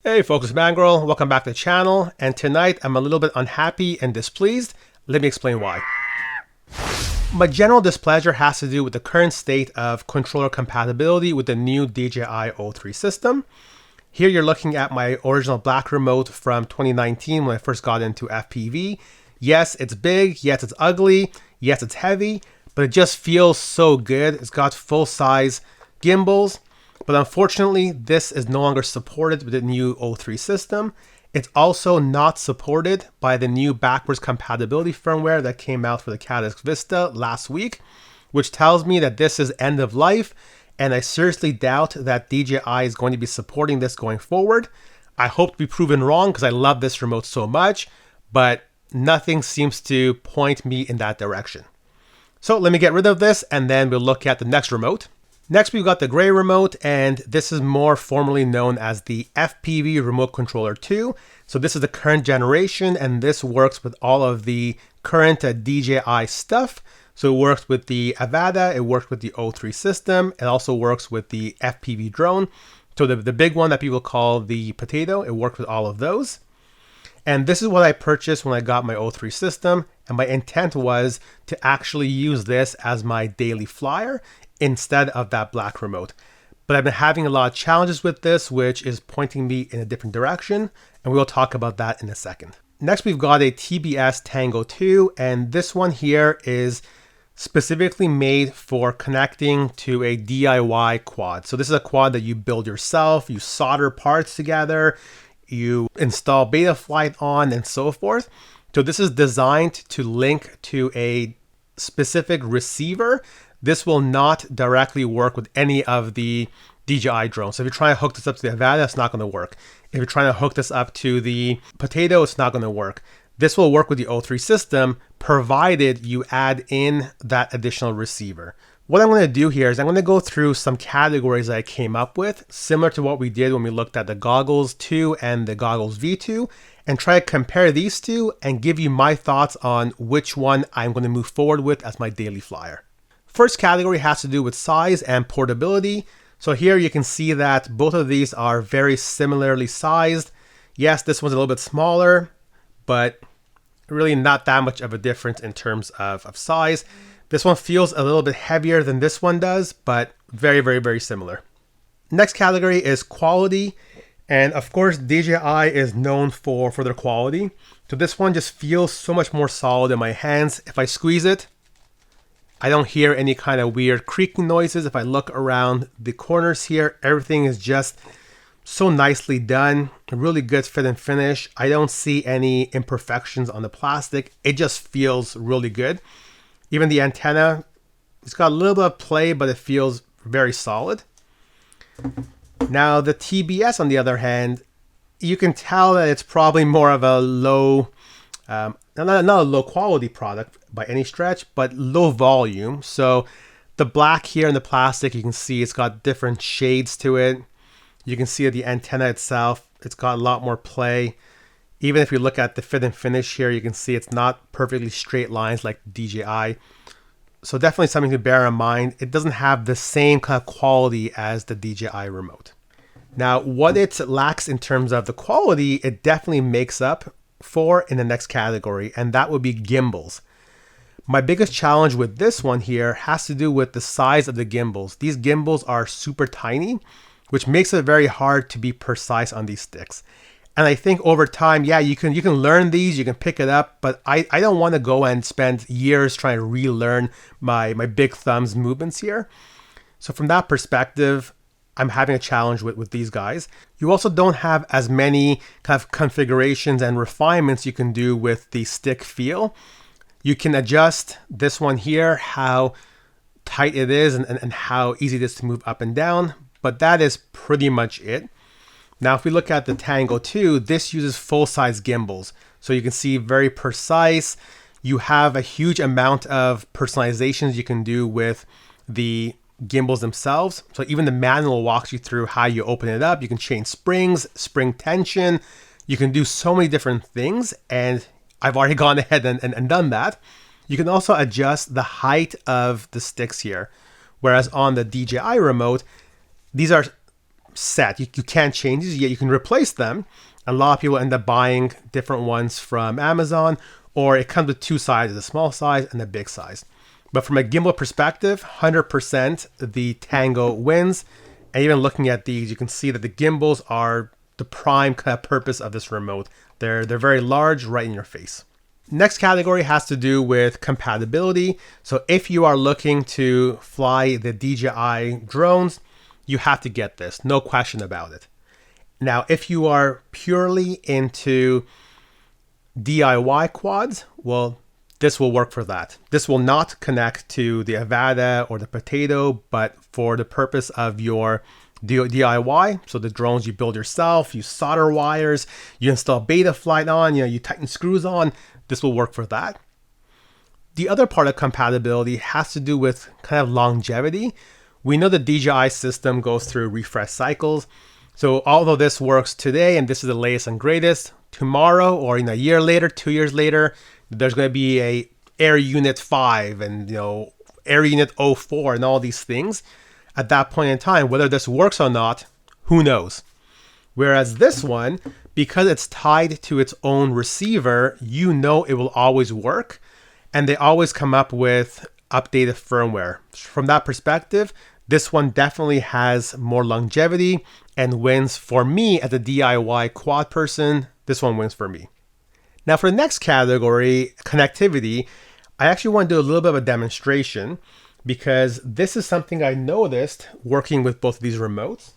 Hey folks, it's Mangrel. Welcome back to the channel. And tonight I'm a little bit unhappy and displeased. Let me explain why. My general displeasure has to do with the current state of controller compatibility with the new DJI O3 system. Here you're looking at my original black remote from 2019 when I first got into FPV. Yes, it's big. Yes, it's ugly. Yes, it's heavy, but it just feels so good. It's got full-size gimbals. But unfortunately, this is no longer supported with the new O3 system. It's also not supported by the new backwards compatibility firmware that came out for the Catalyst Vista last week, which tells me that this is end of life, and I seriously doubt that DJI is going to be supporting this going forward. I hope to be proven wrong because I love this remote so much, but nothing seems to point me in that direction. So let me get rid of this, and then we'll look at the next remote. Next, we've got the gray remote, and this is more formally known as the FPV Remote Controller 2. So this is the current generation, and this works with all of the current DJI stuff. So it works with the Avata, it works with the O3 system, it also works with the FPV drone. So the big one that people call the Potato, it works with all of those. And this is what I purchased when I got my O3 system, and my intent was to actually use this as my daily flyer instead of that black remote. But I've been having a lot of challenges with this, which is pointing me in a different direction, and we'll talk about that in a second. Next, we've got a TBS Tango 2, and this one here is specifically made for connecting to a DIY quad. So this is a quad that you build yourself, you solder parts together, you install Betaflight on, and so forth. So this is designed to link to a specific receiver. This will not directly work with any of the DJI drones. So if you're trying to hook this up to the Avata, it's not going to work. If you're trying to hook this up to the Potato, it's not going to work. This will work with the O3 system, provided you add in that additional receiver. What I'm going to do here is I'm going to go through some categories that I came up with, similar to what we did when we looked at the Goggles 2 and the Goggles V2, and try to compare these two and give you my thoughts on which one I'm going to move forward with as my daily flyer. First category has to do with size and portability. So here you can see that both of these are very similarly sized. Yes, this one's a little bit smaller, but really not that much of a difference in terms of size. This one feels a little bit heavier than this one does, but very, very, very similar. Next category is quality. And of course, DJI is known for their quality. So this one just feels so much more solid in my hands. If I squeeze it, I don't hear any kind of weird creaking noises. If I look around the corners here, everything is just so nicely done. A really good fit and finish. I don't see any imperfections on the plastic. It just feels really good. Even the antenna, it's got a little bit of play, but it feels very solid. Now the TBS, on the other hand, you can tell that it's probably more of a low, not a low quality product by any stretch, but low volume. So the black here in the plastic, you can see it's got different shades to it. You can see the antenna itself, it's got a lot more play. Even if you look at the fit and finish here, you can see it's not perfectly straight lines like DJI. So definitely something to bear in mind. It doesn't have the same kind of quality as the DJI remote. Now, what it lacks in terms of the quality, it definitely makes up for in the next category, and that would be gimbals. My biggest challenge with this one here has to do with the size of the gimbals. These gimbals are super tiny, which makes it very hard to be precise on these sticks. And I think over time, yeah, you can learn these, you can pick it up, but I don't want to go and spend years trying to relearn my big thumbs movements here. So from that perspective, I'm having a challenge with these guys. You also don't have as many kind of configurations and refinements you can do with the stick feel. You can adjust this one here, how tight it is and how easy it is to move up and down, but that is pretty much it. Now, if we look at the Tango 2, this uses full-size gimbals. So you can see very precise. You have a huge amount of personalizations you can do with the gimbals themselves. So even the manual walks you through how you open it up. You can change springs, spring tension. You can do so many different things, and I've already gone ahead and done that. You can also adjust the height of the sticks here. Whereas on the DJI remote, these are set. You can't change these, yet you can replace them. A lot of people end up buying different ones from Amazon, or it comes with two sizes, a small size and a big size. But from a gimbal perspective, 100% the Tango wins. And even looking at these, you can see that the gimbals are the prime kind of purpose of this remote. They're very large, right in your face. Next category has to do with compatibility. So if you are looking to fly the DJI drones, you have to get this, no question about it. Now, if you are purely into DIY quads, well, this will work for that. This will not connect to the Avada or the Potato, but for the purpose of your DIY, so the drones you build yourself, you solder wires, you install Betaflight on, you tighten screws on, this will work for that. The other part of compatibility has to do with kind of longevity. We know the DJI system goes through refresh cycles. So although this works today and this is the latest and greatest, tomorrow or in a year later, 2 years later, there's going to be a Air Unit 5 and Air Unit O4 and all these things. At that point in time, whether this works or not, who knows? Whereas this one, because it's tied to its own receiver, it will always work. And they always come up with updated firmware. From that perspective, this one definitely has more longevity and wins for me as a DIY quad person. This one wins for me. Now for the next category, connectivity, I actually want to do a little bit of a demonstration because this is something I noticed working with both of these remotes.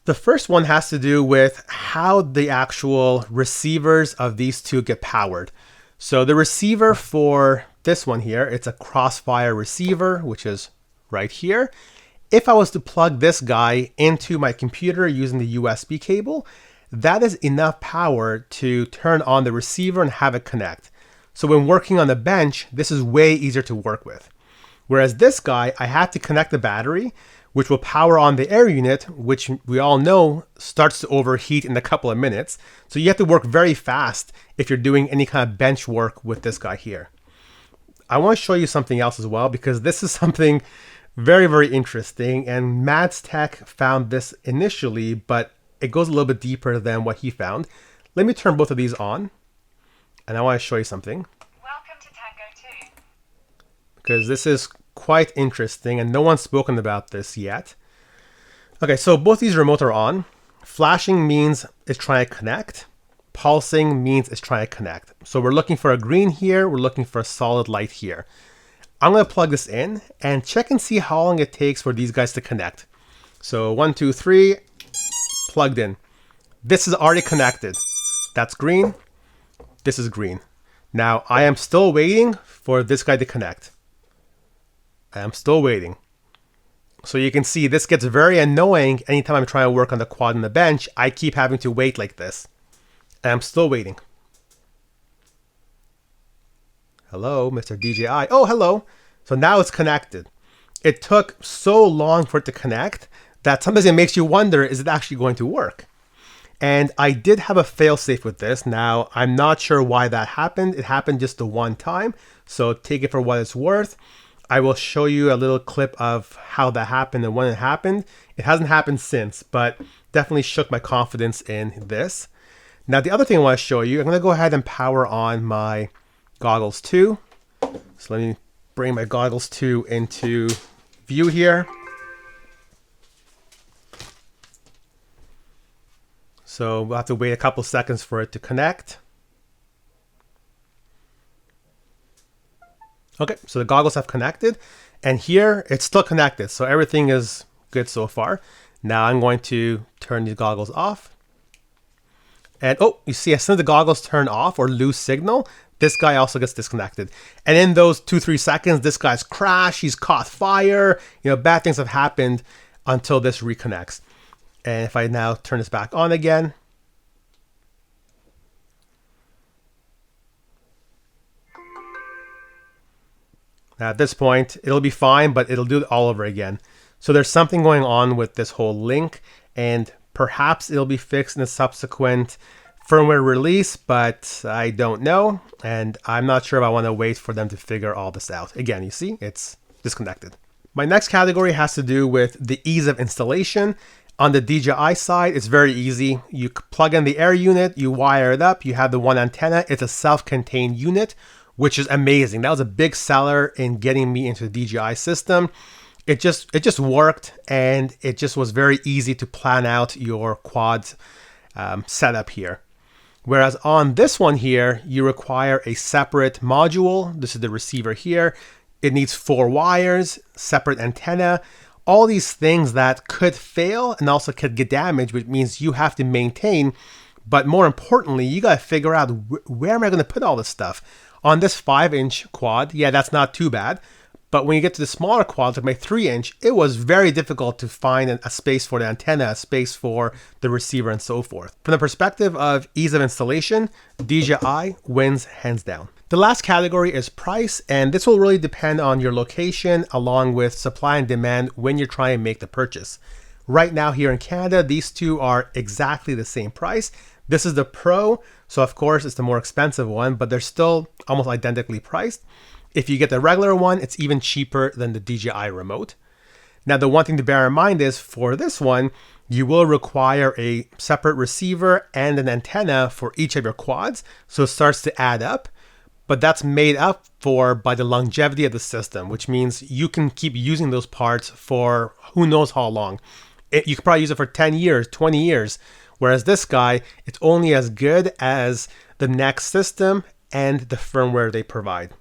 The first one has to do with how the actual receivers of these two get powered. So the receiver for this one here, it's a Crossfire receiver, which is right here. If I was to plug this guy into my computer using the USB cable, that is enough power to turn on the receiver and have it connect. So when working on the bench, this is way easier to work with. Whereas this guy, I have to connect the battery, which will power on the Air Unit, which we all know starts to overheat in a couple of minutes. So you have to work very fast if you're doing any kind of bench work with this guy here. I want to show you something else as well, because this is something very, very interesting. And Mads Tech found this initially, but it goes a little bit deeper than what he found. Let me turn both of these on, and I want to show you something. Welcome to Tango 2. Because this is quite interesting, and no one's spoken about this yet. Okay, so both these remotes are on. Flashing means it's trying to connect. Pulsing means it's trying to connect. So we're looking for a green here, we're looking for a solid light here. I'm going to plug this in and check and see how long it takes for these guys to connect. So 1, 2, 3, plugged in. This is already connected. That's green. This is green. Now I am still waiting for this guy to connect. I am still waiting. So you can see this gets very annoying anytime I'm trying to work on the quad and the bench. I keep having to wait like this. And I'm still waiting. Hello, Mr. DJI. Oh, hello. So now it's connected. It took so long for it to connect that sometimes it makes you wonder, is it actually going to work? And I did have a failsafe with this. Now, I'm not sure why that happened. It happened just the one time. So take it for what it's worth. I will show you a little clip of how that happened and when it happened. It hasn't happened since, but definitely shook my confidence in this. Now, the other thing I want to show you, I'm going to go ahead and power on my Goggles 2. So let me bring my Goggles 2 into view here. So we'll have to wait a couple seconds for it to connect. Okay, so the goggles have connected, and here it's still connected. So everything is good so far. Now I'm going to turn these goggles off. And oh, you see, as soon as the goggles turn off or lose signal, this guy also gets disconnected. And in those 2-3 seconds, this guy's crashed, he's caught fire, bad things have happened until this reconnects. And if I now turn this back on again, at this point, it'll be fine, but it'll do it all over again. So there's something going on with this whole link, and perhaps it'll be fixed in a subsequent firmware release, but I don't know. And I'm not sure if I want to wait for them to figure all this out. Again, you see, it's disconnected. My next category has to do with the ease of installation. On the DJI side, it's very easy. You plug in the Air unit, you wire it up, you have the one antenna. It's a self-contained unit, which is amazing. That was a big seller in getting me into the DJI system. It just worked, and it just was very easy to plan out your quad setup here. Whereas on this one here, you require a separate module. This is the receiver here. It needs 4 wires, separate antenna, all these things that could fail and also could get damaged, which means you have to maintain. But more importantly, you got to figure out where am I going to put all this stuff? On this 5-inch quad, yeah, that's not too bad. But when you get to the smaller quads, like my 3-inch, it was very difficult to find a space for the antenna, a space for the receiver, and so forth. From the perspective of ease of installation, DJI wins hands down. The last category is price, and this will really depend on your location along with supply and demand when you're trying to make the purchase. Right now here in Canada, these two are exactly the same price. This is the Pro, so of course it's the more expensive one, but they're still almost identically priced. If you get the regular one, it's even cheaper than the DJI Remote. Now, the one thing to bear in mind is for this one, you will require a separate receiver and an antenna for each of your quads. So it starts to add up, but that's made up for by the longevity of the system, which means you can keep using those parts for who knows how long. You could probably use it for 10 years, 20 years. Whereas this guy, it's only as good as the next system and the firmware they provide.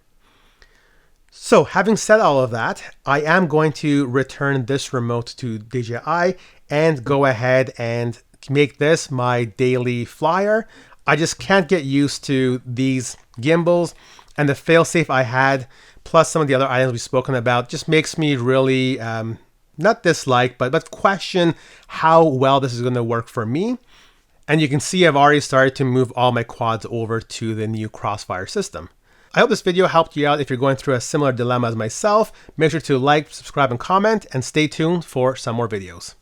So having said all of that, I am going to return this remote to DJI and go ahead and make this my daily flyer. I just can't get used to these gimbals, and the failsafe I had, plus some of the other items we've spoken about, just makes me really not dislike, but question how well this is going to work for me. And you can see I've already started to move all my quads over to the new Crossfire system. I hope this video helped you out if you're going through a similar dilemma as myself. Make sure to like, subscribe, and comment, and stay tuned for some more videos.